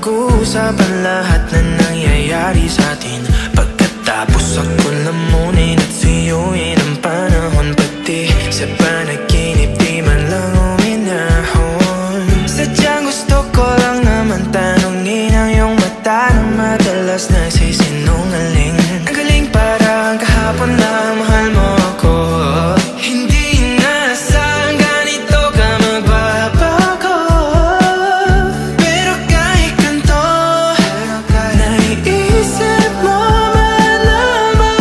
Pag-uusapan lahat na nangyayari sa atin. Pagkatapos ako lamunin at suyuin ang panahon. Pati sa panaginip di man lang uminahon. Sadyang gusto ko lang naman tanungin ang iyong mata na madalas nagsisinungaling. Ang galing parang kahapon na mahal mo ako. Hindi inaasahan ganito ka magbabago. Pero kahit ganito, naiisip mo man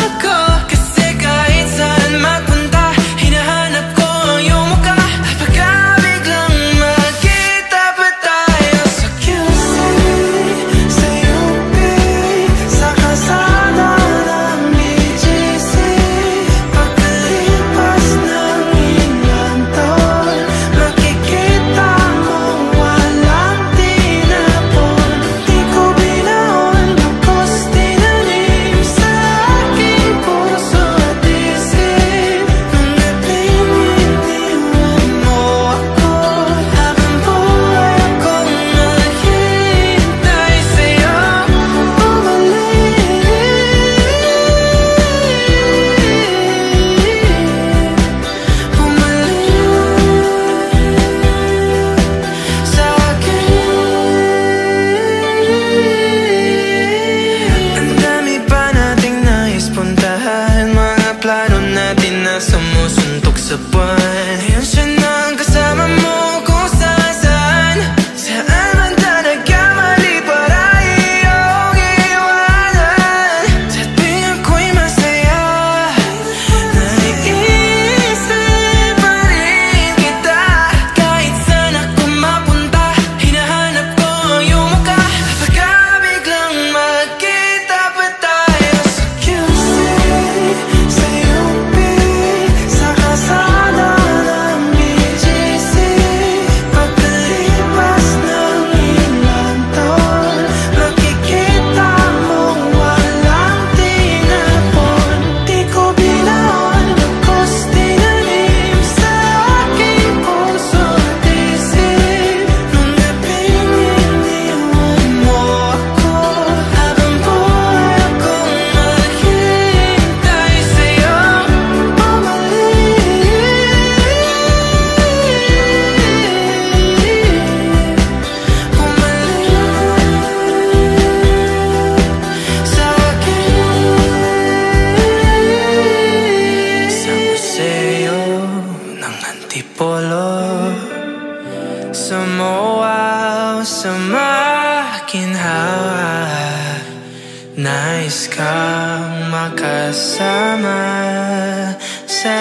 ako. Kasi kahit saan magpunta, hinahanap ko ang iyong mukha. Baka biglang magkita pa tayo sa QC, sa UP, sa kalsada ng BGC. Pagkalipas ng ilang taon, makikita mo walang tinapon. Di ko binaon, lubos tinanim sa aking puso at isip. Mga pinitiwan mo ako, habang buhay akong naghihintay sa'yo. Bumalik sa akin. Ang dami pa nating nais puntahan, mga plano natin na sumusuntok sa buwan. Ngayon siya na ang kasama mo kung saan. Saan man na nagkamali para iyong iwanan. Sa tuwing ako'y masaya, naiisip pa rin kita. Kahit saan ako mapunta, hinahanap ko ang iyong mukha. Baka biglang magkita pa tayo sa QC, sa UP, sa kalsada ng BGC. Pagkalipas ng ilang taon, makikita mo walang tinapon. Di ko binaon, lubos tinanim sa aking puso at isip. Mga pinitiwan mo ako, habang buhay akong naghihintay sa'yo. Bumalik sa akin. Sa museo ng Antipolo, sa MOA o sa makinhawa, nais kang makasama sa